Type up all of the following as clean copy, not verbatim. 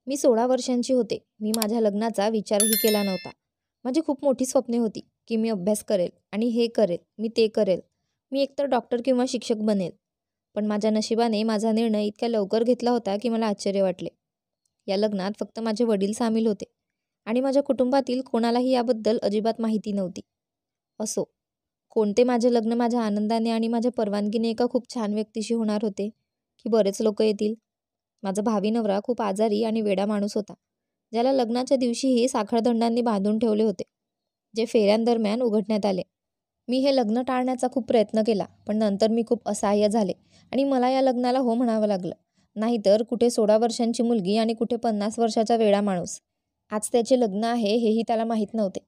मी 16 वर्षांची होते. मी माझ्या लग्नाचा विचारही केला नव्हता. माझी खूप मोठी स्वप्ने होती, की मी अभ्यास करेल आणि हे करेल, मी ते करेल. मी एकतर डॉक्टर किंवा शिक्षक बनेल. पण माझ्या नशिबाने माझा निर्णय इतक्या लवकर घेतला होता, की मला आश्चर्य वाटले. या लग्नात फक्त माझे वडील सामील होते आणि माझ्या कुटुंबातील कोणालाही याबद्दल अजिबात माहिती नव्हती. असो, कोणते माझे लग्न माझ्या आनंदाने आणि माझ्या परवानगीने एका खूप छान व्यक्तीशी होणार होते, की बरेच लोक येतील. माझा भावी नवरा खूप आजारी आणि वेडा माणूस होता, ज्याला लग्नाच्या दिवशीही साखळदंडांनी बांधून ठेवले होते, जे फेऱ्यांदरम्यान उघडण्यात आले. मी हे लग्न टाळण्याचा खूप प्रयत्न केला, पण नंतर मी खूप असहाय्य झाले आणि मला या लग्नाला हो म्हणावं लागलं. नाहीतर कुठे 16 वर्षांची मुलगी आणि कुठे 50 वर्षाचा वेडा माणूस. आज त्याचे लग्न आहे हेही त्याला माहीत नव्हते.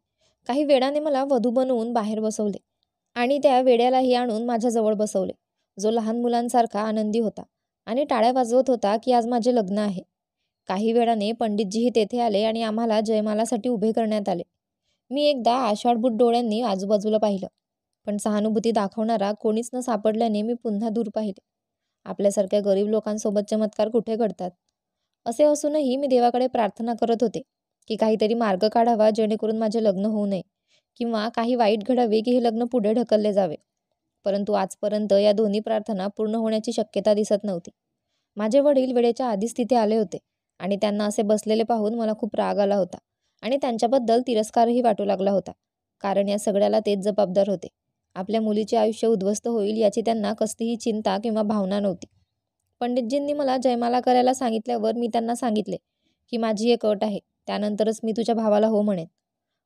काही वेळाने मला वधू बनवून बाहेर बसवले आणि त्या वेड्यालाही आणून माझ्याजवळ बसवले, जो लहान मुलांसारखा आनंदी होता आणि टाळ्या वाजवत होता की आज माझे लग्न आहे. काही वेळाने पंडितजीही तेथे आले आणि आम्हाला जयमालासाठी उभे करण्यात आले. मी एकदा आषाढभूत डोळ्यांनी आजूबाजूला पाहिलं, पण सहानुभूती दाखवणारा कोणीच न सापडल्याने मी पुन्हा दूर पाहिले. आपल्यासारख्या गरीब लोकांसोबत चमत्कार कुठे घडतात. असे असूनही मी देवाकडे प्रार्थना करत होते की काहीतरी मार्ग काढावा, जेणेकरून माझे लग्न होऊ नये किंवा काही वाईट घडावे की हे लग्न पुढे ढकलले जावे. परंतु आजपर्यंत या दोन्ही प्रार्थना पूर्ण होण्याची शक्यता दिसत नव्हती. माझे वडील वेळेच्या आधीच तिथे आले होते आणि त्यांना असे बसलेले पाहून मला खूप राग आला होता आणि त्यांच्याबद्दल तिरस्कारही वाटू लागला होता. कारण या सगळ्याला तेच जबाबदार होते. आपल्या मुलीचे आयुष्य उद्ध्वस्त होईल याची त्यांना कसलीही चिंता किंवा भावना नव्हती. पंडितजींनी मला जयमाला करायला सांगितल्यावर मी त्यांना सांगितले की माझी एक अट आहे, त्यानंतरच मी तुझ्या भावाला हो म्हणेन.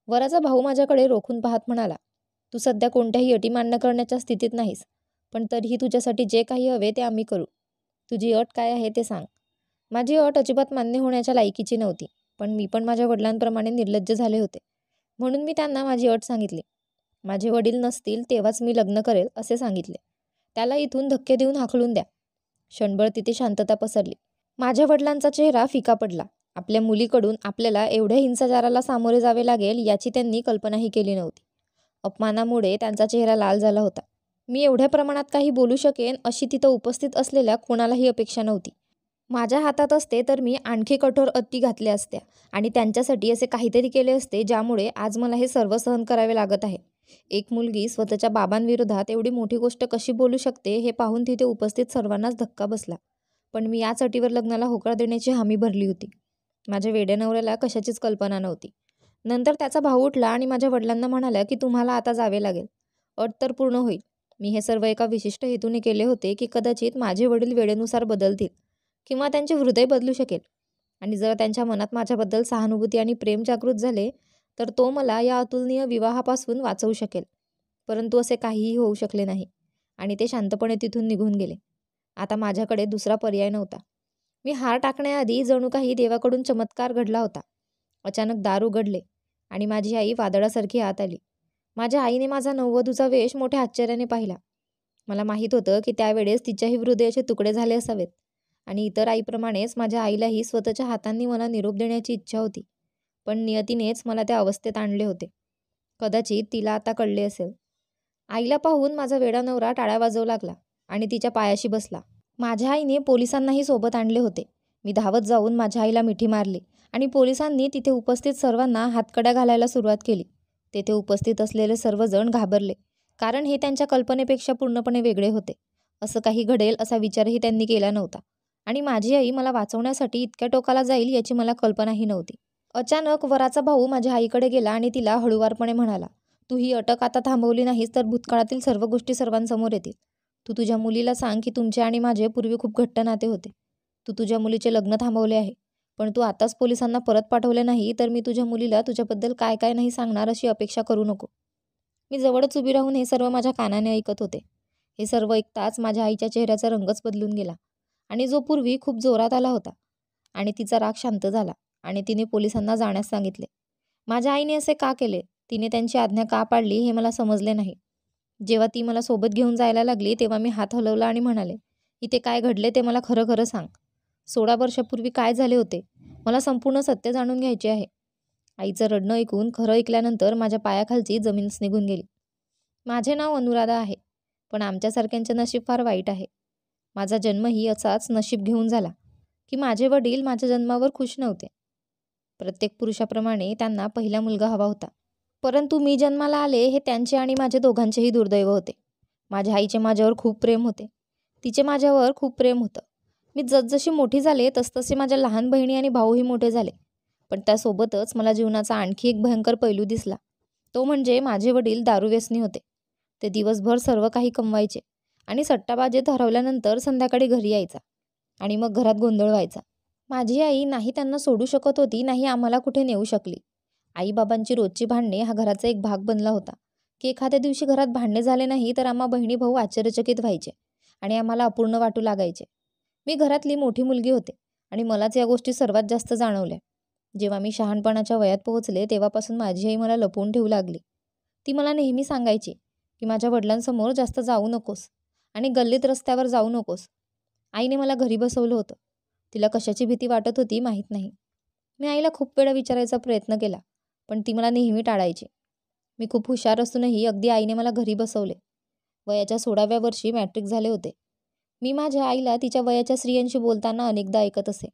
वराचा भाऊ माझ्याकडे रोखून पाहत म्हणाला, तू सध्या कोणत्याही अटी मान्य करण्याच्या स्थितीत नाहीस, पण तरीही तुझ्यासाठी जे काही हवे ते आम्ही करू. तुझी अट काय आहे ते सांग. माझी अट अजिबात मान्य होण्याच्या लायकीची नव्हती, पण मी पण माझ्या वडिलांप्रमाणे निर्लज्ज झाले होते. म्हणून मी त्यांना माझी अट सांगितली. माझे वडील नसतील तेव्हाच मी लग्न करेल असे सांगितले. त्याला इथून धक्के देऊन हाकलून द्या. क्षणभर तिथे शांतता पसरली. माझ्या वडिलांचा चेहरा फिका पडला. आपल्या मुलीकडून आपल्याला एवढ्या हिंसाचाराला सामोरे जावे लागेल याची त्यांनी कल्पनाही केली नव्हती. अपमानामुळे त्यांचा चेहरा लाल झाला होता. मी एवढ्या प्रमाणात काही बोलू शकेन अशी तिथं उपस्थित असलेल्या कोणालाही अपेक्षा नव्हती. माझ्या हातात असते तर मी आणखी कठोर अटी घातल्या असत्या आणि त्यांच्यासाठी असे काहीतरी केले असते ज्यामुळे आज मला हे सर्व सहन करावे लागत आहे. एक मुलगी स्वतःच्या बाबांविरोधात एवढी मोठी गोष्ट कशी बोलू शकते हे पाहून तिथे उपस्थित सर्वांनाच धक्का बसला. पण मी याच अटीवर लग्नाला होकार देण्याची हमी भरली होती. माझ्या वेड्या नवऱ्याला कशाचीच कल्पना नव्हती. नंतर त्याचा भाऊ उठला आणि माझ्या वडिलांना म्हणाला की तुम्हाला आता जावे लागेल. अट तर पूर्ण होईल. मी हे सर्व एका विशिष्ट हेतूने केले होते की कदाचित माझे वडील वेळेनुसार बदलतील किंवा त्यांचे हृदय बदलू शकेल आणि जर त्यांच्या मनात माझ्याबद्दल सहानुभूती आणि प्रेम जागृत झाले तर तो मला या अतुलनीय विवाहापासून वाचवू शकेल. परंतु असे काहीही होऊ शकले नाही आणि ते शांतपणे तिथून निघून गेले. आता माझ्याकडे दुसरा पर्याय नव्हता. मी हार टाकण्याआधी जणू काही देवाकडून चमत्कार घडला होता. अचानक दार उघडले आणि माझी आई वादळासारखी आत आली. माझ्या आईने माझा नववधूचा वेश मोठ्या आश्चर्याने पाहिला. मला माहीत होतं की त्यावेळेस तिच्याही हृदयाचे तुकडे झाले असावेत आणि इतर आईप्रमाणेच माझ्या आईलाही स्वतःच्या हातांनी मला निरोप देण्याची इच्छा होती. पण नियतीनेच मला त्या अवस्थेत आणले होते. कदाचित तिला आता कळले असेल. आईला पाहून माझा वेडा नवरा टाळ्या वाजवू लागला आणि तिच्या पायाशी बसला. माझ्या आईने पोलिसांनाही सोबत आणले होते. मी धावत जाऊन माझ्या आईला मिठी मारली आणि पोलिसांनी तिथे उपस्थित सर्वांना हातकड्या घालायला सुरुवात केली. तेथे उपस्थित असलेले सर्वजण घाबरले, कारण हे त्यांच्या कल्पनेपेक्षा पूर्णपणे वेगळे होते. असं काही घडेल असा विचारही त्यांनी केला नव्हता आणि माझी आई मला वाचवण्यासाठी इतक्या टोकाला जाईल याची मला कल्पनाही नव्हती. अचानक वराचा भाऊ माझ्या आईकडे गेला आणि तिला हळूवारपणे म्हणाला, तू ही अटक आता थांबवली नाहीस तर भूतकाळातील सर्व गोष्टी सर्वांसमोर येतील. तू तुझ्या मुलीला सांग की तुमचे आणि माझे पूर्वी खूप घट्ट नाते होते. तू तुझ्या मुलीचे लग्न थांबवले आहे, पण तू आताच पोलिसांना परत पाठवले नाही तर मी तुझ्या मुलीला तुझ्याबद्दल काय काय नाही सांगणार अशी अपेक्षा करू नको. मी जवळच उभी राहून हे सर्व माझ्या कानाने ऐकत होते. हे सर्व ऐकताच माझ्या आईच्या चेहऱ्याचा रंगच बदलून गेला आणि जो पूर्वी खूप जोरात आला होता आणि तिचा राग शांत झाला आणि तिने पोलिसांना जाण्यास सांगितले. माझ्या आईने असे का केले, तिने त्यांची आज्ञा का पाळली हे मला समजले नाही. जेव्हा ती मला सोबत घेऊन जायला लागली तेव्हा मी हात हलवला आणि म्हणाले, इथे काय घडले ते मला खरं खरं सांग. 16 वर्षापूर्वी काय झाले होते, मला संपूर्ण सत्य जाणून घ्यायचे आहे. आईचं रडणं ऐकून खरं ऐकल्यानंतर माझ्या पायाखालची जमीनच निघून गेली. माझे नाव अनुराधा आहे, पण आमच्यासारख्यांचे नशीब फार वाईट आहे. माझा जन्मही असाच नशीब घेऊन झाला की माझे वडील माझ्या जन्मावर खुश नव्हते. प्रत्येक पुरुषाप्रमाणे त्यांना पहिला मुलगा हवा होता. परंतु मी जन्माला आले हे त्यांचे आणि माझे दोघांचेही दुर्दैव होते. माझ्या आईचे माझ्यावर खूप प्रेम होते. तिचे माझ्यावर खूप प्रेम होतं. मी जसजशी मोठी झाले तसतसे माझ्या लहान बहिणी आणि भाऊही मोठे झाले. पण त्यासोबतच मला जीवनाचा आणखी एक भयंकर पैलू दिसला. तो म्हणजे माझे वडील दारूव्यसनी होते. ते दिवसभर सर्व काही कमवायचे आणि सट्टाबाजीत हरवल्यानंतर संध्याकाळी घरी यायचा आणि मग घरात गोंधळ व्हायचा. माझी आई नाही त्यांना सोडू शकत होती, नाही आम्हाला कुठे नेऊ शकली. आईबाबांची रोजची भांडणे हा घराचा एक भाग बनला होता, की एखाद्या दिवशी घरात भांडणे झाले नाही तर आम्हा बहिणी भाऊ आश्चर्यचकित व्हायचे आणि आम्हाला अपूर्ण वाटू लागायचे. मी घरातली मोठी मुलगी होते आणि मलाच या गोष्टी सर्वात जास्त जाणवल्या. जेव्हा मी शहाणपणाच्या वयात पोहोचले तेव्हापासून माझी आई मला लपवून ठेवू लागली. ती मला नेहमी सांगायची की माझ्या वडिलांसमोर जास्त जाऊ नकोस आणि गल्लीत रस्त्यावर जाऊ नकोस. आईने मला घरी बसवलं होतं. तिला कशाची भीती वाटत होती माहीत नाही. मी आईला खूप वेळा विचारायचा प्रयत्न केला, पण ती मला नेहमी टाळायची. मी खूप हुशार असूनही अगदी आईने मला घरी बसवले. वयाच्या 16व्या वर्षी मॅट्रिक झाले होते. मी माझ्या आईला तिच्या वयाच्या स्त्रियांशी बोलताना अनेकदा ऐकत असे.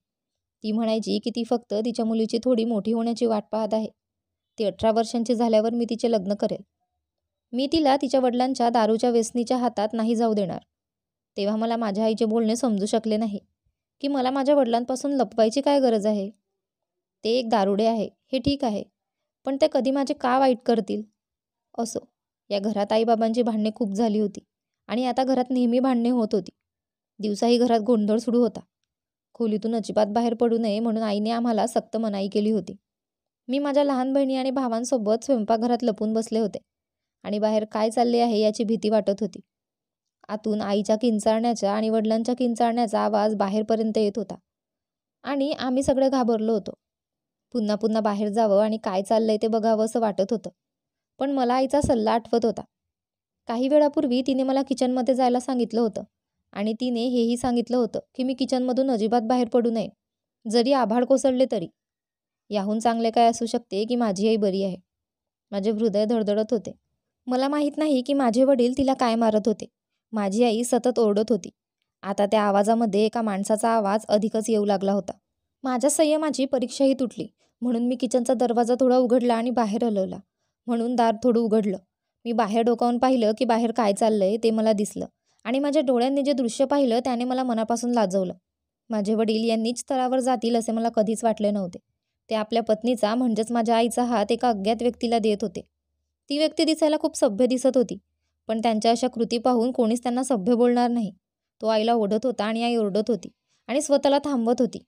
ती म्हणायची की ती फक्त तिच्या मुलीची थोडी मोठी होण्याची वाट पाहत आहे. ती 18 वर्षांची झाल्यावर मी तिचे लग्न करेल. मी तिला तिच्या वडिलांच्या दारूच्या व्यसनीच्या हातात नाही जाऊ देणार. तेव्हा मला माझ्या आईचे बोलणे समजू शकले नाही की मला माझ्या वडिलांपासून लपवायची काय गरज आहे. ते एक दारुडे आहे हे ठीक आहे, पण ते कधी माझे का वाईट करतील. असो, या घरात आईबाबांची भांडणे खूप झाली होती आणि आता घरात नेहमी भांडणे होत होती. दिवसाही घरात गोंधळ सुरू होता. खोलीतून अजिबात बाहेर पडू नये म्हणून आईने आम्हाला सक्त मनाई केली होती. मी माझ्या लहान बहिणी आणि भावांसोबत स्वयंपाकघरात लपून बसले होते आणि बाहेर काय चालले आहे याची भीती वाटत होती. आतून आईच्या किंचाळण्याचा आणि वडिलांच्या किंचाळण्याचा आवाज बाहेरपर्यंत येत होता आणि आम्ही सगळे घाबरलो होतो. पुन्हा पुन्हा बाहेर जावं आणि काय चाललंय ते बघावं असं वाटत होतं. पण मला आईचा सल्ला आठवत होता. काही वेळापूर्वी तिने मला किचनमध्ये जायला सांगितलं होतं आणि तिने हेही सांगितलं होतं की मी किचनमधून अजिबात बाहेर पडू नये, जरी आभाळ कोसळले तरी. याहून चांगले काय असू शकते की माझी आई बरी आहे. माझे हृदय धडधडत होते. मला माहीत नाही की माझे वडील तिला काय मारत होते. माझी आई सतत ओरडत होती. आता त्या आवाजामध्ये एका माणसाचा आवाज अधिकच येऊ लागला होता. माझ्या संयमाची परीक्षाही तुटली. म्हणून मी किचनचा दरवाजा थोडा उघडला आणि बाहेर हलवला. म्हणून दार थोडं उघडलं. मी बाहेर डोकावून पाहिलं की बाहेर काय चाललंय ते मला दिसलं आणि माझ्या डोळ्यांनी जे दृश्य पाहिलं त्याने मला मनापासून लाजवलं. माझे वडील या नीच स्तरावर जातील असे मला कधीच वाटले नव्हते. ते आपल्या पत्नीचा म्हणजेच माझ्या आईचा हात एका अज्ञात व्यक्तीला देत होते. ती व्यक्ती दिसायला खूप सभ्य दिसत होती, पण त्यांच्या अशा कृती पाहून कोणीच त्यांना सभ्य बोलणार नाही. तो आईला ओढत होता आणि आई ओरडत होती आणि स्वतःला थांबवत होती.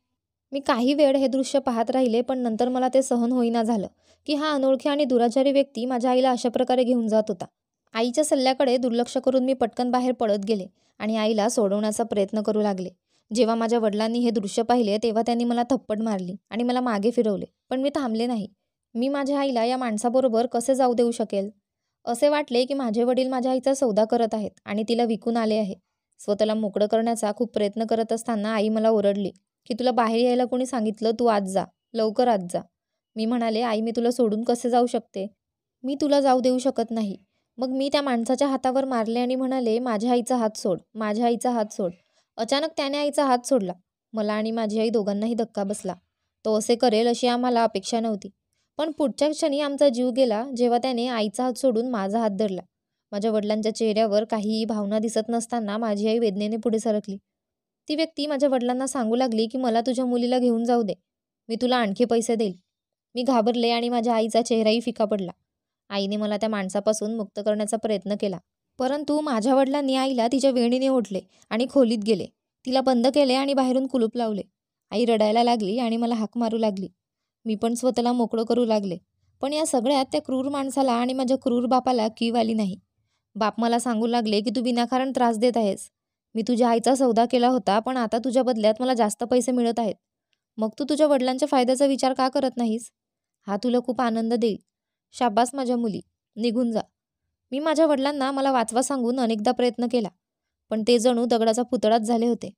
मी काही वेळ हे दृश्य पाहत राहिले, पण नंतर मला ते सहन होईना झालं की हा अनोळखी आणि दुराचारी व्यक्ती माझ्या आईला अशा प्रकारे घेऊन जात होता. आईच्या सल्ल्याकडे दुर्लक्ष करून मी पटकन बाहेर पळत गेले आणि आईला सोडवण्याचा प्रयत्न करू लागले. जेव्हा माझ्या वडिलांनी हे दृश्य पाहिले तेव्हा त्यांनी मला थप्पड मारली आणि मला मागे फिरवले, पण मी थांबले नाही. मी माझ्या आईला या माणसाबरोबर कसे जाऊ देऊ शकेल. असे वाटले की माझे वडील माझ्या आईचा सौदा करत आहेत आणि तिला विकून आले आहे. स्वतःला मोकळं करण्याचा खूप प्रयत्न करत असताना आई मला ओरडली की तुला बाहेर यायला कोणी सांगितलं, तू आज जा, लवकर आज जा. मी म्हणाले, आई मी तुला सोडून कसे जाऊ शकते. मी तुला जाऊ देऊ शकत नाही. मग मी त्या माणसाच्या हातावर मारले आणि म्हणाले, माझ्या आईचा हात सोड, माझ्या आईचा हात सोड. अचानक त्याने आईचा हात सोडला. मला आणि माझी आई दोघांनाही धक्का बसला. तो असे करेल अशी आम्हाला अपेक्षा नव्हती. पण पुढच्या क्षणी आमचा जीव गेला जेव्हा त्याने आईचा हात सोडून माझा हात धरला. माझ्या वडिलांच्या चेहऱ्यावर काहीही भावना दिसत नसताना माझी आई वेदनेने पुढे सरकली. ती व्यक्ती माझ्या वडिलांना सांगू लागली की मला तुझ्या मुलीला घेऊन जाऊ दे, मी तुला आणखी पैसे देईल. मी घाबरले आणि माझ्या आईचा चेहराही फिका पडला. आईने मला त्या माणसापासून मुक्त करण्याचा प्रयत्न केला, परंतु माझ्या वडिलांनी आईला तिच्या वेणीने ओढले आणि खोलीत गेले. तिला बंद केले आणि बाहेरून कुलूप लावले. आई रडायला लागली आणि मला हाक मारू लागली. मी पण स्वतःला मोकळं करू लागले. पण या सगळ्यात त्या क्रूर माणसाला आणि माझ्या क्रूर बापाला कीव आली नाही. बाप मला सांगू लागले की तू विनाकारण त्रास देत आहेस. मी तुझ्या आईचा सौदा केला होता, पण आता तुझ्या बदल्यात मला जास्त पैसे मिळत आहेत. मग तू तुझ्या वडिलांच्या फायद्याचा विचार का करत नाहीस. हा तुला खूप आनंद देईल. शाबास माझ्या मुली, निघून जा. मी माझ्या वडिलांना मला वाचवा सांगून अनेकदा प्रयत्न केला, पण ते जणू दगडाचा पुतळाच झाले होते.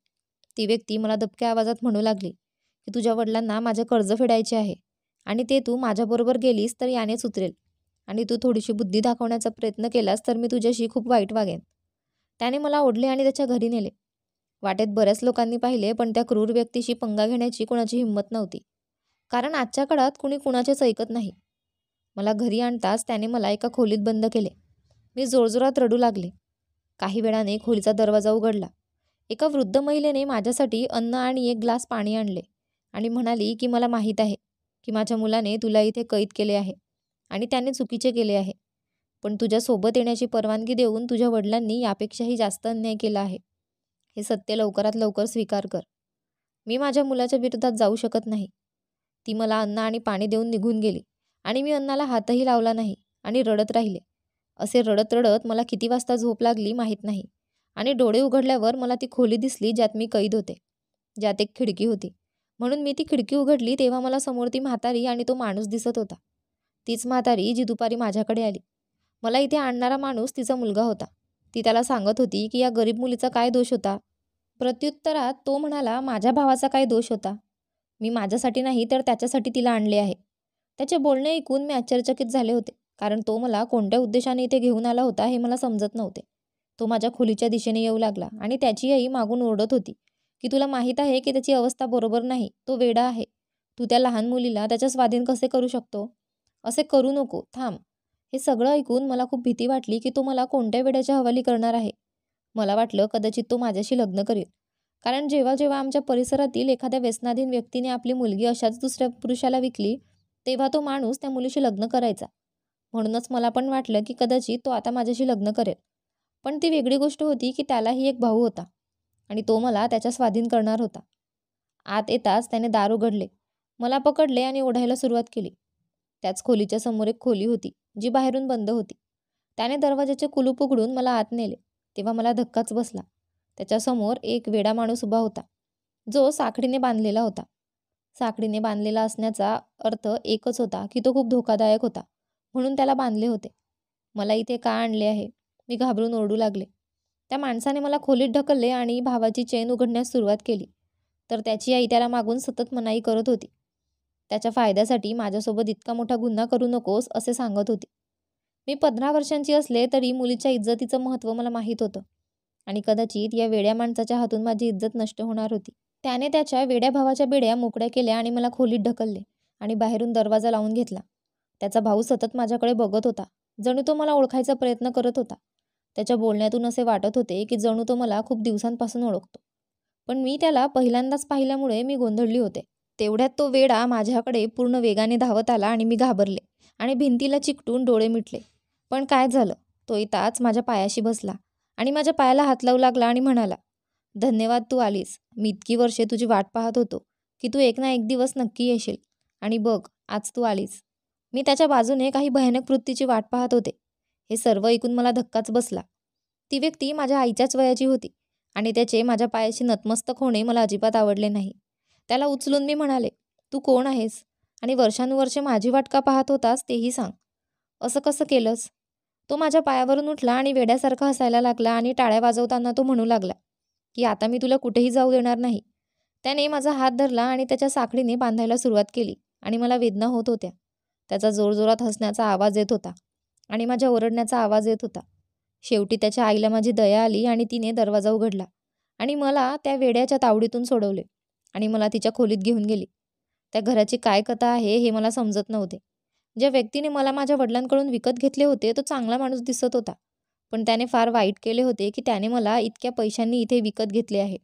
ती व्यक्ती मला दबक्या आवाजात म्हणू लागली की तुझ्या वडिलांना माझे कर्ज फेडायचे आहे आणि ते तू माझ्याबरोबर गेलीस तर यानेच उतरेल आणि तू थोडीशी बुद्धी दाखवण्याचा प्रयत्न केलास तर मी तुझ्याशी खूप वाईट वागेन. त्याने मला ओढले आणि त्याच्या घरी नेले. वाटेत बऱ्याच लोकांनी पाहिले, पण त्या क्रूर व्यक्तीशी पंगा घेण्याची कोणाची हिंमत नव्हती. कारण आजच्या काळात कुणी कुणाचेच ऐकत नाही. मला घरी आणताच त्याने मला एका खोलीत बंद केले. मी जोरजोरात रडू लागले. काही वेळाने खोलीचा दरवाजा उघडला. एका वृद्ध महिलेने माझ्यासाठी अन्न आणि एक ग्लास पाणी आणले आणि म्हणाली की मला माहीत आहे की माझ्या मुलाने तुला इथे कैद केले आहे आणि त्याने चुकीचे केले आहे. पण तुझ्या सोबत येण्याची परवानगी देऊन तुझ्या वडिलांनी यापेक्षाही जास्त अन्याय केला आहे. हे सत्य लवकरात लवकर स्वीकार कर. मी माझ्या मुलाच्या विरोधात जाऊ शकत नाही. ती मला अन्न आणि पाणी देऊन निघून गेली आणि मी अन्नाला हातही लावला नाही आणि रडत राहिले. असे रडत रडत मला किती वाजता झोप लागली माहीत नाही आणि डोळे उघडल्यावर मला ती खोली दिसली ज्यात मी कैद होते, ज्यात एक खिडकी होती. म्हणून मी ती खिडकी उघडली तेव्हा मला समोर ती म्हातारी आणि तो माणूस दिसत होता. तीच म्हातारी जी दुपारी माझ्याकडे आली. मला इथे आणणारा माणूस तिचा मुलगा होता. ती त्याला सांगत होती की या गरीब मुलीचा काय दोष होता. प्रत्युत्तरात तो म्हणाला, माझ्या भावाचा काय दोष होता. मी माझ्यासाठी नाही तर त्याच्यासाठी तिला आणले आहे. त्याचे बोलणे ऐकून मी आश्चर्यचकित झाले होते, कारण तो मला कोणत्या उद्देशाने इथे घेऊन आला होता हे मला समजत नव्हते. तो माझ्या खोलीच्या दिशेने येऊ लागला आणि त्याची आई मागून ओरडत होती की तुला माहीत आहे की त्याची अवस्था बरोबर नाही, तो वेडा आहे. तू त्या लहान मुलीला त्याच्या स्वाधीन कसे करू शकतो. असे करू नको, थांब. हे सगळं ऐकून मला खूप भीती वाटली की तो मला कोणत्या वेड्याच्या हवाली करणार आहे. मला वाटलं कदाचित तो माझ्याशी लग्न करेल, कारण जेव्हा जेव्हा आमच्या परिसरातील एखाद्या व्यसनाधीन व्यक्तीने आपली मुलगी अशाच दुसऱ्या पुरुषाला विकली तेव्हा तो माणूस त्या मुलीशी लग्न करायचा. म्हणूनच मला पण वाटलं की कदाचित तो आता माझ्याशी लग्न करेल. पण ती वेगळी गोष्ट होती की त्यालाही एक भाऊ होता आणि तो मला त्याच्या स्वाधीन करणार होता. आत येताच त्याने दार उघडले, मला पकडले आणि ओढायला सुरुवात केली. त्याच खोलीच्या समोर एक खोली होती जी बाहेरून बंद होती. त्याने दरवाजाचे कुलूप उघडून मला आत नेले. तेव्हा मला धक्काच बसला. त्याच्यासमोर एक वेडा माणूस उभा होता, जो साखळीने बांधलेला होता. साखळीने बांधलेला असण्याचा अर्थ एकच होता की तो खूप धोकादायक होता, म्हणून त्याला बांधले होते. मला इथे का आणले आहे, मी घाबरून ओरडू लागले. त्या माणसाने मला खोलीत ढकलले आणि भावाची चेन उघडण्यास सुरुवात केली, तर त्याची आई त्याला मागून सतत मनाई करत होती. त्याच्या फायद्यासाठी माझ्यासोबत इतका मोठा गुन्हा करू नकोस असे सांगत होती. मी 15 वर्षांची असले तरी मुलीच्या इज्जतीचं महत्त्व मला माहीत होतं आणि कदाचित या वेड्या माणसाच्या हातून माझी इज्जत नष्ट होणार होती. त्याने त्याच्या वेड्या भावाच्या बेड्या मोकळ्या केल्या आणि मला खोलीत ढकलले आणि बाहेरून दरवाजा लावून घेतला. त्याचा भाऊ सतत माझ्याकडे बघत होता, जणू तो मला ओळखायचा प्रयत्न करत होता. त्याच्या बोलण्यातून असे वाटत होते की जणू तो मला खूप दिवसांपासून ओळखतो. पण मी त्याला पहिल्यांदाच पाहिल्यामुळे मी गोंधळली होते. तेवढ्यात तो वेडा माझ्याकडे पूर्ण वेगाने धावत आला आणि मी घाबरले आणि भिंतीला चिकटून डोळे मिटले. पण काय झालं, तो येताच माझ्या पायाशी बसला आणि माझ्या पायाला हात लावू लागला आणि म्हणाला, धन्यवाद, तू आलीस. मी इतकी वर्षे तुझी वाट पाहत होतो की तू एक ना एक दिवस नक्की येशील आणि बघ, आज तू आलीस. मी त्याच्या बाजूने काही भयानक वृत्तीची वाट पाहत होते. हे सर्व ऐकून मला धक्काच बसला. ती व्यक्ती माझ्या आईच्याच वयाची होती आणि त्याचे माझ्या पायाशी नतमस्तक होणे मला अजिबात आवडले नाही. त्याला उचलून मी म्हणाले, तू कोण आहेस आणि वर्षानुवर्षे माझी वाट का पाहत होतास तेही सांग. असं कसं केलंस. तो माझ्या पायावरून उठला आणि वेड्यासारखा हसायला लागला आणि टाळ्या वाजवताना तो म्हणू लागला की आता मी तुला कुठेही जाऊ देणार नाही. त्याने माझा हात धरला आणि त्याच्या साखळीने बांधायला सुरुवात केली आणि मला वेदना होत होत्या. त्याचा जोरजोरात हसण्याचा आवाज येत होता आणि माझ्या ओरडण्याचा आवाज येत होता. शेवटी त्याच्या आईला माझी दया आली आणि तिने दरवाजा उघडला आणि मला त्या वेड्याच्या तावडीतून सोडवले आणि मला तिच्या खोलीत घेऊन गेली. त्या घराची काय कथा आहे हे मला समजत नव्हते. ज्या व्यक्तीने मला माझ्या वडिलांकडून विकत घेतले होते तो चांगला माणूस दिसत होता, पण त्याने फार वाईट केले होते की त्याने मला इतक्या पैशांनी इथे विकत घेतले आहे.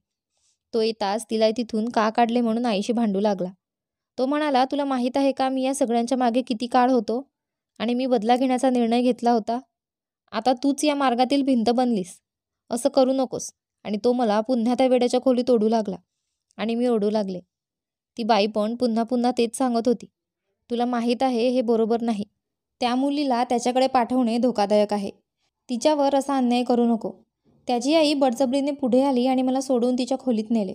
तो येताच तिला तिथून का काढले म्हणून आईशी भांडू लागला. तो म्हणाला, तुला माहीत आहे का मी या सगळ्यांच्या मागे किती काळ होतो आणि मी बदला घेण्याचा निर्णय घेतला होता. आता तूच या मार्गातील भिंत बनलीस. असं करू नकोस. आणि तो मला पुन्हा त्या वेड्याच्या खोलीत ओढू लागला आणि मी ओढू लागले. ती बाई पण पुन्हा पुन्हा तेच सांगत होती, तुला माहीत आहे हे बरोबर नाही. त्या मुलीला त्याच्याकडे पाठवणे धोकादायक आहे. तिच्यावर असा अन्याय करू नको. त्याची आई बळजबरीने पुढे आली आणि मला सोडून तिच्या खोलीत नेले.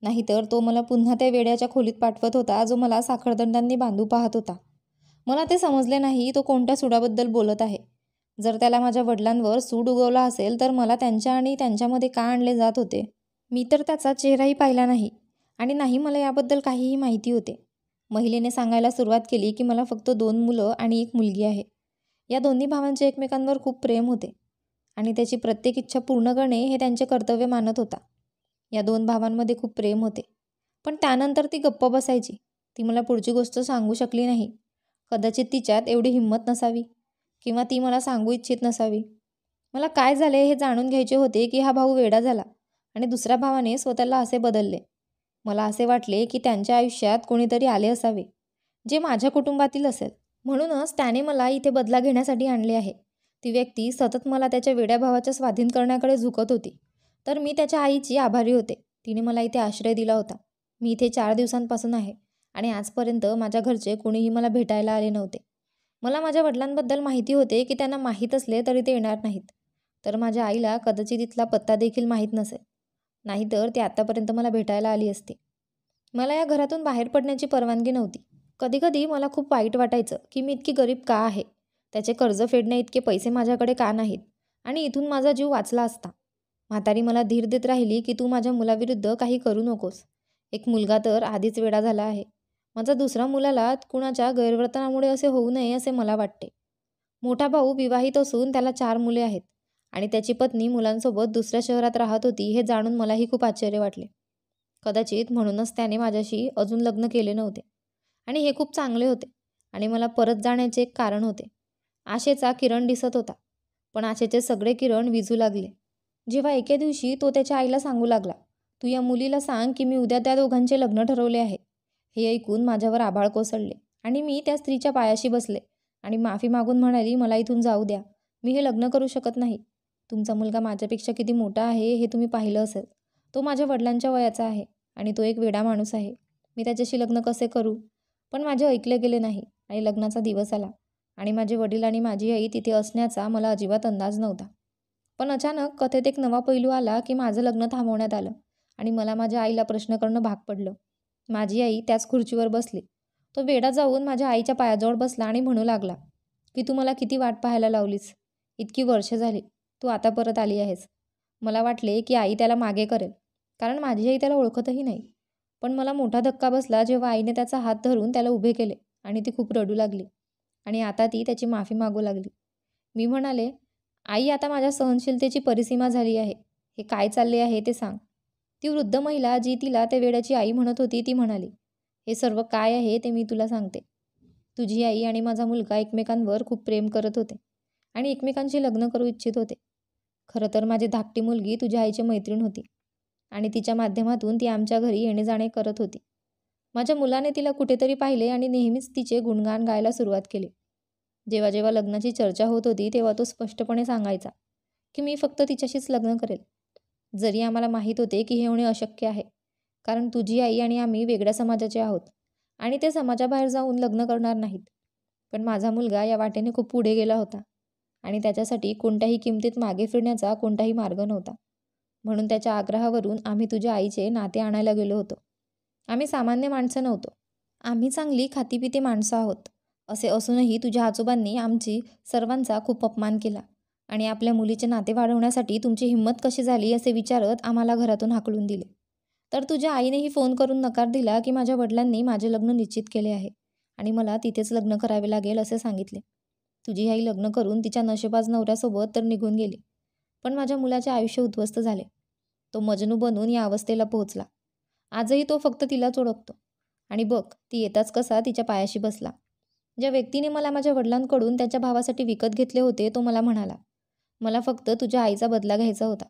नाहीतर तो मला पुन्हा त्या वेड्याच्या खोलीत पाठवत होता जो मला साखळदंडांनी बांधू पाहत होता. मला ते समजले नाही तो कोणत्या सूडाबद्दल बोलत आहे. जर त्याला माझ्या वडिलांवर सूड उगवला असेल तर मला त्यांच्या आणि त्यांच्यामध्ये का आणले जात होते. मी तर त्याचा चेहराही पाहिला नाही आणि नाही मला याबद्दल काहीही माहिती होते. महिलेने सांगायला सुरुवात केली की मला फक्त 2 मुलं आणि 1 मुलगी आहे. या दोन्ही भावांचे एकमेकांवर खूप प्रेम होते आणि त्याची प्रत्येक इच्छा पूर्ण करणे हे त्यांचे कर्तव्य मानत होता. या 2 भावांमध्ये खूप प्रेम होते. पण त्यानंतर ती गप्प बसायची. ती मला पुढची गोष्ट सांगू शकली नाही. कदाचित तिच्यात एवढी हिंमत नसावी किंवा ती मला सांगू इच्छित नसावी. मला काय झाले हे जाणून घ्यायचे होते की हा भाऊ वेडा झाला आणि दुसऱ्या भावाने स्वतःला असे बदलले. मला असे वाटले की त्यांच्या आयुष्यात कोणीतरी आले असावे, जे माझ्या कुटुंबातील असेल. म्हणूनच त्याने मला इथे बदला घेण्यासाठी आणले आहे. ती व्यक्ती सतत मला त्याच्या वेड्या भावाच्या स्वाधीन करण्याकडे झुकत होती. तर मी त्याच्या आईची आभारी होते. तिने मला इथे आश्रय दिला होता. मी इथे 4 दिवसांपासून आहे आणि आजपर्यंत माझ्या घरचे कोणीही मला भेटायला आले नव्हते. मला माझ्या वडिलांबद्दल माहिती होते की त्यांना माहीत असले तरी ते येणार नाहीत. तर माझ्या आईला कदाचित इथला पत्ता देखील माहीत नसेल. नाहीतर ती आत्तापर्यंत मला भेटायला आली असती. मला या घरातून बाहेर पडण्याची परवानगी नव्हती. कधीकधी मला खूप वाईट वाटायचं की मी इतकी गरीब का आहे, त्याचे कर्ज फेडणे इतके पैसे माझ्याकडे का नाहीत आणि इथून माझा जीव वाचला असता. म्हातारी मला धीर देत राहिली की तू माझ्या मुलाविरुद्ध काही करू नकोस. एक मुलगा तर आधीच वेडा झाला आहे. माझा दुसऱ्या मुलाला कुणाच्या गैरवर्तनामुळे असे होऊ नये असे मला वाटते. मोठा भाऊ विवाहित असून त्याला 4 मुले आहेत आणि त्याची पत्नी मुलांसोबत दुसऱ्या शहरात राहत होती हे जाणून मलाही खूप आश्चर्य वाटले. कदाचित म्हणूनच त्याने माझ्याशी अजून लग्न केले नव्हते आणि हे खूप चांगले होते आणि मला परत जाण्याचे एक कारण होते. आशेचा किरण दिसत होता, पण आशेचे सगळे किरण विझू लागले. जेव्हा एके दिवशी तो त्याच्या आईला सांगू लागला, तू या मुलीला सांग की मी उद्या त्या दोघांचे लग्न ठरवले आहे. हे ऐकून माझ्यावर आभाळ कोसळले आणि मी त्या स्त्रीच्या पायाशी बसले आणि माफी मागून म्हणाली, मला इथून जाऊ द्या. मी हे लग्न करू शकत नाही. तुमचा मुलगा माझ्यापेक्षा किती मोठा आहे हे तुम्ही पाहिलं असेल. तो माझ्या वडिलांच्या वयाचा आहे आणि तो एक वेडा माणूस आहे. मी त्याच्याशी लग्न कसे करू? पण माझे ऐकले गेले नाही आणि लग्नाचा दिवस आला आणि माझे वडील आणि माझी आई तिथे असण्याचा मला अजिबात अंदाज नव्हता. पण अचानक कथेत एक नवा पैलू आला की माझं लग्न थांबवण्यात आलं आणि मला माझ्या आईला प्रश्न करणं भाग पडलं. माझी आई त्याच खुर्चीवर बसली. तो वेडा जाऊन माझ्या आईच्या पायाजवळ बसला आणि म्हणू लागला की तू मला किती वाट पाहायला लावलीस. इतकी वर्ष झाली. तू आता परत आली आहेस. मला वाटले की आई त्याला मागे करेल, कारण माझी आई त्याला ओळखतही नाही. पण मला मोठा धक्का बसला जेव्हा आईने त्याचा हात धरून त्याला उभे केले आणि ती खूप रडू लागली आणि आता ती त्याची माफी मागू लागली. मी म्हणाले, आई आता माझ्या सहनशीलतेची परिसीमा झाली आहे. हे काय चालले आहे ते सांग. ती वृद्ध महिला जी तिला त्या वेड्याची आई म्हणत होती ती म्हणाली, हे सर्व काय आहे ते मी तुला सांगते. तुझी आई आणि माझा मुलगा एकमेकांवर खूप प्रेम करत होते आणि एकमेकांशी लग्न करू इच्छित होते. खरं तर माझी धाकटी मुलगी तुझ्या आईची मैत्रीण होती आणि तिच्या माध्यमातून ती आमच्या घरी येणे जाणे करत होती. माझ्या मुलाने तिला कुठेतरी पाहिले आणि नेहमीच तिचे गुणगान गायला सुरुवात केली. जेव्हा जेव्हा लग्नाची चर्चा होत होती तेव्हा तो स्पष्टपणे सांगायचा की मी फक्त तिच्याशीच लग्न करेल. जरी आम्हाला माहीत होते की हे होणे अशक्य आहे, कारण तुझी आई आणि आम्ही वेगळ्या समाजाचे आहोत आणि ते समाजाबाहेर जाऊन लग्न करणार नाहीत. पण माझा मुलगा या वाटेने खूप पुढे गेला होता आणि त्याच्यासाठी कोणत्याही किमतीत मागे फिरण्याचा कोणताही मार्ग नव्हता. म्हणून त्याच्या आग्रहावरून आम्ही तुझ्या आईचे नाते आणायला गेलो होतो. आम्ही सामान्य माणसं नव्हतो. आम्ही चांगली खातीपिती माणसं आहोत. असे असूनही तुझ्या आजोबांनी आमची सर्वांचा खूप अपमान केला आणि आपल्या मुलीचे नाते वाढवण्यासाठी तुमची हिंमत कशी झाली असे विचारत आम्हाला घरातून हाकलून दिले. तर तुझ्या आईनेही फोन करून नकार दिला की माझ्या वडिलांनी माझे लग्न निश्चित केले आहे आणि मला तिथेच लग्न करावे लागेल असे सांगितले. तुझी आई लग्न करून तिच्या नशेबाज नवऱ्यासोबत तर निघून गेली, पण माझ्या मुलाचे आयुष्य उद्ध्वस्त झाले. तो मजनू बनून या अवस्थेला पोहोचला. आजही तो फक्त तिलाच ओळखतो आणि बघ ती येताच कसा तिच्या पायाशी बसला. ज्या व्यक्तीने मला माझ्या वडिलांकडून त्याच्या भावासाठी विकत घेतले होते तो मला म्हणाला, मला फक्त तुझ्या आईचा बदला घ्यायचा होता.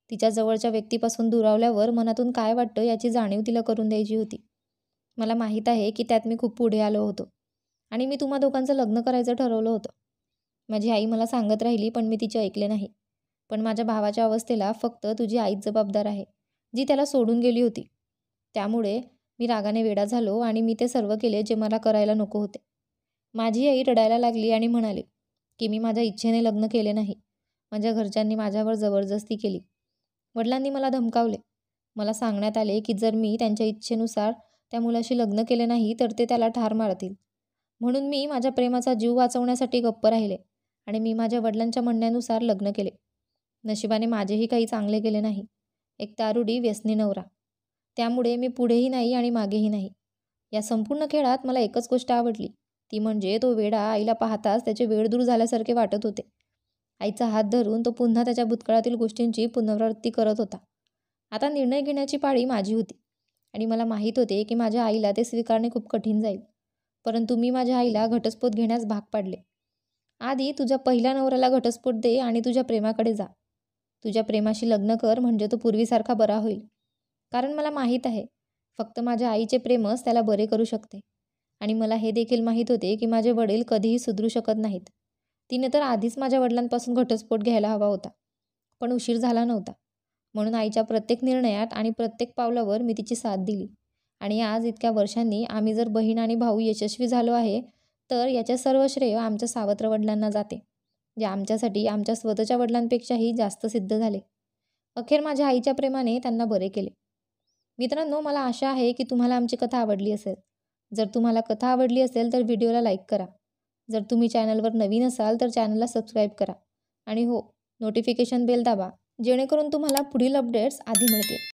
तिच्या जवळच्या व्यक्तीपासून दुरावल्यावर मनातून काय वाटतं याची जाणीव तिला करून द्यायची होती. मला माहीत आहे की त्यात मी खूप पुढे आलो होतो आणि मी तुम्हा दोघांचं लग्न करायचं ठरवलं होतं. माझी आई मला सांगत राहिली पण मी तिचे ऐकले नाही. पण माझ्या भावाच्या अवस्थेला फक्त तुझी आईच जबाबदार आहे, जी त्याला सोडून गेली होती. त्यामुळे मी रागाने वेडा झालो आणि मी ते सर्व केले जे मला करायला नको होते. माझी आई रडायला लागली आणि म्हणाली की मी माझ्या इच्छेने लग्न केले नाही. माझ्या घरच्यांनी माझ्यावर जबरदस्ती केली. वडिलांनी मला धमकावले. मला सांगण्यात आले की जर मी त्यांच्या इच्छेनुसार त्या मुलाशी लग्न केले नाही तर ते त्याला ठार मारतील. म्हणून मी माझ्या प्रेमाचा जीव वाचवण्यासाठी गप्प राहिले आणि मी माझ्या वडिलांच्या म्हणण्यानुसार लग्न केले. नशिबाने माझेही काही चांगले गेले नाही. एक दारुडी व्यसनी नवरा. त्यामुळे मी पुढेही नाही आणि मागेही नाही. या संपूर्ण खेळात मला एकच गोष्ट आवडली, ती म्हणजे तो वेडा आईला पाहताच त्याचे वेळ दूर झाल्यासारखे वाटत होते. आईचा हात धरून तो पुन्हा त्याच्या भूतकाळातील गोष्टींची पुनरावृत्ती करत होता. आता निर्णय घेण्याची पाळी माझी होती आणि मला माहीत होते की माझ्या आईला ते स्वीकारणे खूप कठीण जाईल. परंतु मी माझ्या आईला घटस्फोट घेण्यास भाग पाडले. आधी तुझ्या पहिल्या नवऱ्याला घटस्फोट दे आणि तुझ्या प्रेमाकडे जा. तुझ्या प्रेमाशी लग्न कर, म्हणजे तो पूर्वीसारखा बरा होईल. कारण मला माहीत आहे, फक्त माझ्या आईचे प्रेमच त्याला बरे करू शकते. आणि मला हे देखील माहीत होते की माझे वडील कधीही सुधरू शकत नाहीत. तिने तर आधीच माझ्या वडिलांपासून घटस्फोट घ्यायला हवा होता, पण उशीर झाला नव्हता. म्हणून आईच्या प्रत्येक निर्णयात आणि प्रत्येक पावलावर मी तिची साथ दिली. आणि आज इतक्या वर्षांनी आम्ही जर बहीण आणि भाऊ यशस्वी झालो आहे, तर याचे सर्व श्रेय आमच्या सावत्र वडिलांना जाते, जे आमच्यासाठी आमच्या स्वतःच्या वडिलांपेक्षाही जास्त सिद्ध झाले. अखेर माझ्या आईच्या प्रेमाने त्यांना बरे केले. मित्रांनो, मला आशा आहे की तुम्हाला आमची कथा आवडली असेल. जर तुम्हाला कथा आवडली असेल तर व्हिडिओला लाईक करा. जर तुम्ही चॅनलवर नवीन असाल तर चॅनलला सबस्क्राईब करा. आणि हो, नोटिफिकेशन बेल दाबा, जेणेकरून तुम्हाला पुढील अपडेट्स आधी मिळतील.